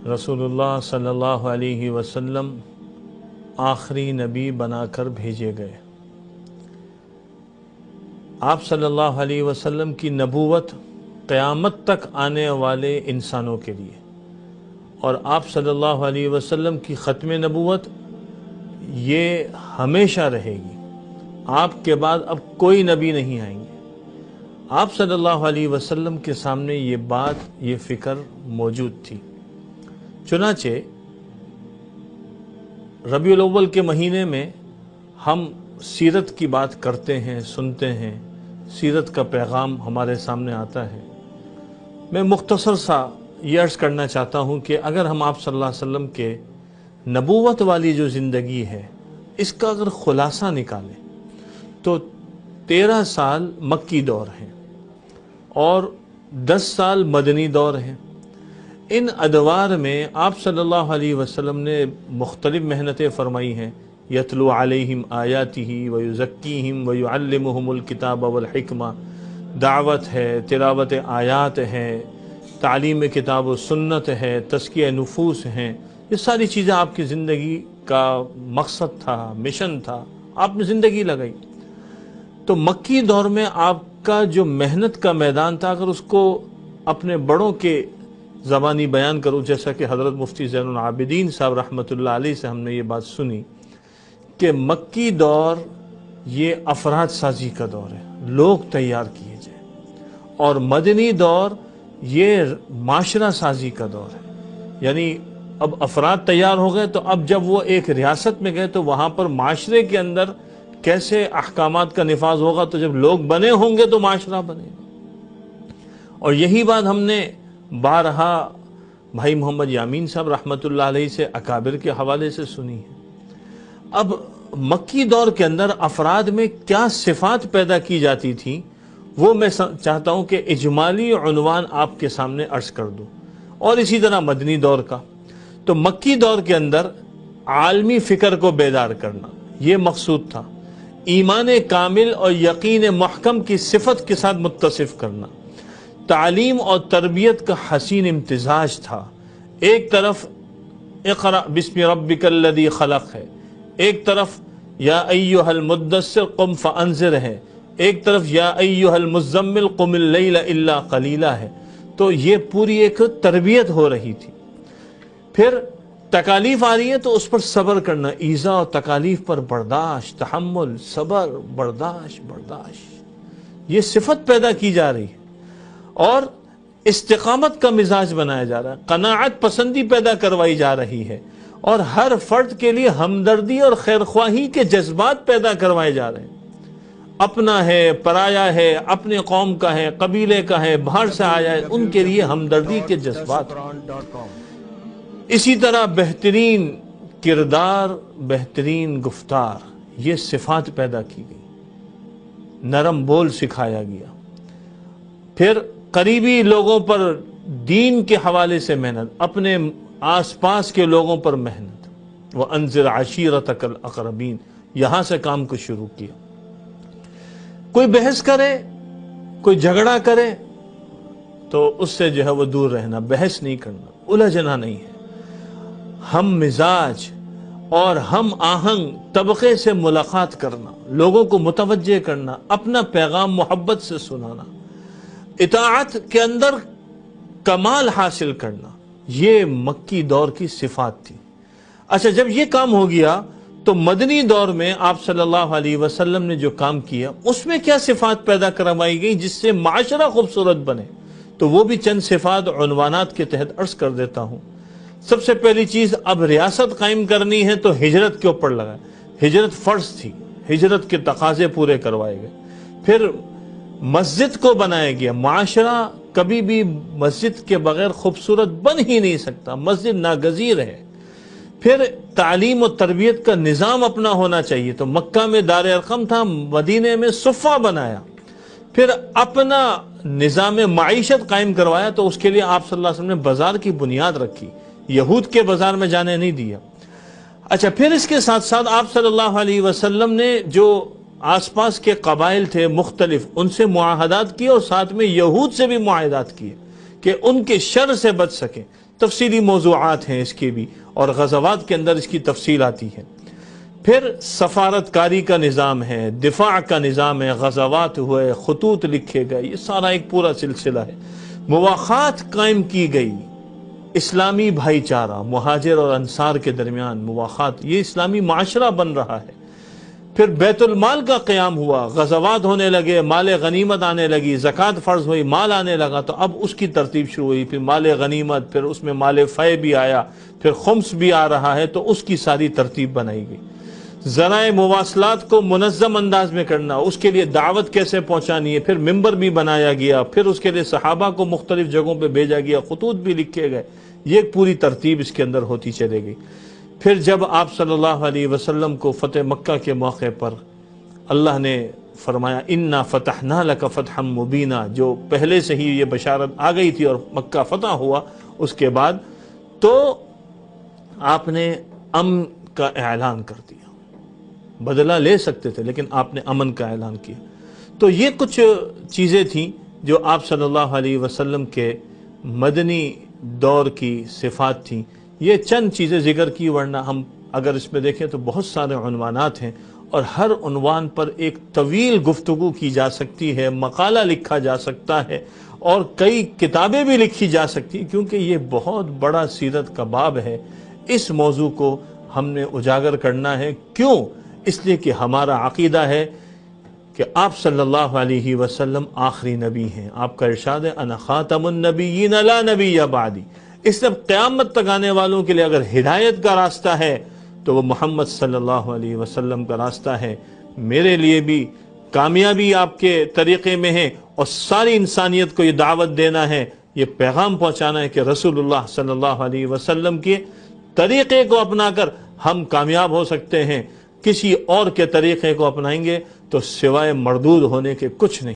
रसूलुल्लाह सल्लल्लाहु अलैहि वसल्लम आखिरी नबी बनाकर भेजे गए। आप सल्लल्लाहु अलैहि वसल्लम की नबूवत क़यामत तक आने वाले इंसानों के लिए, और आप सल्लल्लाहु अलैहि वसल्लम की ख़त्म नबूवत ये हमेशा रहेगी। आपके बाद अब कोई नबी नहीं आएंगे। आप सल्लल्लाहु अलैहि वसल्लम के सामने ये बात, ये फ़िक्र मौजूद थी। चुनाचे रबीउल अव्वल के महीने में हम सीरत की बात करते हैं, सुनते हैं, सीरत का पैगाम हमारे सामने आता है। मैं मुख्तसर सा ये अर्ज़ करना चाहता हूँ कि अगर हम आप सल्लल्लाहु अलैहि वसल्लम के नबूवत वाली जो ज़िंदगी है इसका अगर ख़ुलासा निकालें तो 13 साल मक्की दौर हैं और 10 साल मदनी दौर हैं। इन अदवार में आप सल्लल्लाहु अलैहि वसल्लम ने मुख्तलिफ मेहनतें फरमाई हैं। यतलू अलैहिम आयातिही व युज़क्कीहिम व युअल्लिमुहुमुल किताब वल हिकमा, दावत है, तिलावत आयात है, तालीम किताब व सुन्नत है, तज़किया नुफूस हैं। ये सारी चीज़ें आपकी ज़िंदगी का मकसद था, मिशन था, आपने ज़िंदगी लगाई। तो मक्की दौर में आपका जो मेहनत का मैदान था, अगर उसको अपने बड़ों के ज़बानी बयान करूँ, जैसा कि हज़रत मुफ्ती ज़ैनुल आबिदीन साहब रहमतुल्लाह अलैह से हमने ये बात सुनी कि मक्की दौर ये अफराद साजी का दौर है, लोग तैयार किए जाए, और मदनी दौर ये माशरा साजी का दौर है। यानी अब अफराद तैयार हो गए तो अब जब वो एक रियासत में गए तो वहाँ पर माशरे के अंदर कैसे अहकामात का निफाज होगा, तो जब लोग बने होंगे तो माशरा बनेगा। और यही बात हमने बारहा भाई मोहम्मद यामीन साहब रहमतुल्लाह अलैह से अकाबिर के हवाले से सुनी है। अब मक्की दौर के अंदर अफराद में क्या सिफात पैदा की जाती थी वो मैं चाहता हूँ कि इजमाली उन्वान आपके सामने अर्ज कर दूँ, और इसी तरह मदनी दौर का। तो मक्की दौर के अंदर आलमी फ़िक्र को बेदार करना ये मकसूद था, ईमान कामिल और यकीन महकम की सिफत के साथ मुत्तसिफ करना, तालीम और तरबियत का हसीन इम्तिजाज था। एक तरफ इक़रा बिस्मि रब्बिकल्लज़ी खलक़ है, एक तरफ या अय्युहल मुद्दस्सिर क़ुम फ़अंज़िर है, एक तरफ या अय्युहल मुज़्ज़म्मिल क़ुमिल लैला इल्ला क़लीला है। तो ये पूरी एक तरबियत हो रही थी। फिर तकालीफ आ रही है तो उस पर सब्र करना, ईज़ा और तकालीफ पर बर्दाश्त, तहम्मुल, सब्र, बर्दाश्त, ये सिफत पैदा की जा रही है। और इस्तिकामत का मिजाज बनाया जा रहा है, कनाअत पसंदी पैदा करवाई जा रही है, और हर फर्द के लिए हमदर्दी और खैरख्वाही के जज्बात पैदा करवाए जा रहे हैं। अपना है, पराया है, अपने कौम का है, कबीले का है, बाहर से आया है, उनके लिए हमदर्दी के जज्बात। इसी तरह बेहतरीन किरदार, बेहतरीन गुफ्तार, ये सिफात पैदा की गई, नरम बोल सिखाया गया। फिर करीबी लोगों पर दीन के हवाले से मेहनत, अपने आसपास के लोगों पर मेहनत, व अंज़िर अशीरतकल अक़रबीन, यहाँ से काम को शुरू किया। कोई बहस करे, कोई झगड़ा करे तो उससे जो है वो दूर रहना, बहस नहीं करना, उलझना नहीं है। हम मिजाज और हम आहंग तबके से मुलाकात करना, लोगों को मुतवज्जे करना, अपना पैगाम मोहब्बत से सुनाना, इताअत के अंदर कमाल हासिल करना, ये मक्की दौर की सिफात थी। अच्छा, जब ये काम हो गया तो मदनी दौर में आप सल्लल्लाहु अलैहि वसल्लम ने जो काम किया उसमें क्या सिफात पैदा करवाई गई जिससे माशरा खूबसूरत बने, तो वो भी चंद सिफात उन्वानात के तहत अर्ज कर देता हूँ। सबसे पहली चीज़, अब रियासत कायम करनी है तो हिजरत के ऊपर लगा। हिजरत फ़र्ज थी, हिजरत के तकाजे पूरे करवाए गए। फिर मस्जिद को बनाया गया, माशरा कभी भी मस्जिद के बगैर खूबसूरत बन ही नहीं सकता, मस्जिद नागज़ीर है। फिर तालीम और तरबियत का निज़ाम अपना होना चाहिए, तो मक्का में दार अरकम था, मदीने में सुफ़ा बनाया। फिर अपना निज़ाम माईशत कायम करवाया, तो उसके लिए आप सल्लल्लाहु अलैहि वसल्लम ने बाज़ार की बुनियाद रखी, यहूद के बाज़ार में जाने नहीं दिया। अच्छा, फिर इसके साथ साथ आप सल्लल्लाहु अलैहि वसल्लम ने जो आसपास के कबाइल थे मुख्तलिफ, उनसे मुआहदात किए, और साथ में यहूद से भी मुआहदात किए कि उनके शर से बच सकें, تفصیلی موضوعات ہیں اس کے بھی، اور غزوات کے اندر اس کی تفصیل آتی ہے۔ پھر سفارتکاری کا نظام ہے، دفاع کا نظام ہے، غزوات ہوئے، خطوط لکھے گئے، یہ سارا ایک پورا سلسلہ ہے۔ مواخات قائم کی گئی، اسلامی بھائی چارہ مہاجر اور انصار کے درمیان مواخات، یہ اسلامی معاشرہ بن رہا ہے۔ پھر بیت المال کا قیام ہوا، غزوات ہونے لگے، مال غنیمت آنے لگی، زکوٰۃ فرض ہوئی، مال آنے لگا، تو اب اس کی ترتیب شروع ہوئی، پھر مال غنیمت، پھر اس میں مال فے بھی آیا، پھر خمس بھی آ رہا ہے، تو اس کی ساری ترتیب بنائی گئی۔ ذرائع مواصلات کو منظم انداز میں کرنا، اس کے لیے دعوت کیسے پہنچانی ہے، پھر ممبر بھی بنایا گیا، پھر اس کے لیے صحابہ کو مختلف جگہوں پہ بھیجا گیا، خطوط بھی لکھے گئے، یہ ایک پوری ترتیب اس کے اندر ہوتی چلے گئی۔ پھر جب آپ صلی اللہ علیہ وسلم کو فتح مکہ کے موقع پر اللہ نے فرمایا اِنَّا فَتَحْنَا لَكَ فَتْحًا مُبِينًا، جو پہلے سے ہی یہ بشارت آ گئی تھی اور مکہ فتح ہوا اس کے بعد، تو آپ نے امن کا اعلان کر دیا۔ بدلہ لے سکتے تھے لیکن آپ نے امن کا اعلان کیا۔ تو یہ کچھ چیزیں تھیں جو آپ صلی اللہ علیہ وسلم کے مدنی دور کی صفات تھیں۔ یہ چند چیزیں ذکر کی، ورنہ ہم اگر اس میں دیکھیں تو بہت سارے عنوانات ہیں، اور ہر عنوان پر ایک طویل گفتگو کی جا سکتی ہے، مقالہ لکھا جا سکتا ہے، اور کئی کتابیں بھی لکھی جا سکتی ہیں، کیونکہ یہ بہت بڑا سیرت کا باب ہے۔ اس موضوع کو ہم نے اجاگر کرنا ہے۔ کیوں؟ اس لیے کہ ہمارا عقیدہ ہے کہ آپ صلی اللہ علیہ وسلم آخری نبی ہیں۔ آپ کا ارشاد ہے انا خاتم النبیین لا نبی بعدی۔ اس لیے قیامت تک آنے والوں کے لیے اگر ہدایت کا راستہ ہے تو وہ محمد صلی اللہ علیہ وسلم کا راستہ ہے۔ میرے لیے بھی کامیابی آپ کے طریقے میں ہے، اور ساری انسانیت کو یہ دعوت دینا ہے، یہ پیغام پہنچانا ہے کہ رسول اللہ صلی اللہ علیہ وسلم کے طریقے کو اپنا کر ہم کامیاب ہو سکتے ہیں۔ کسی اور کے طریقے کو اپنائیں گے تو سوائے مردود ہونے کے کچھ نہیں۔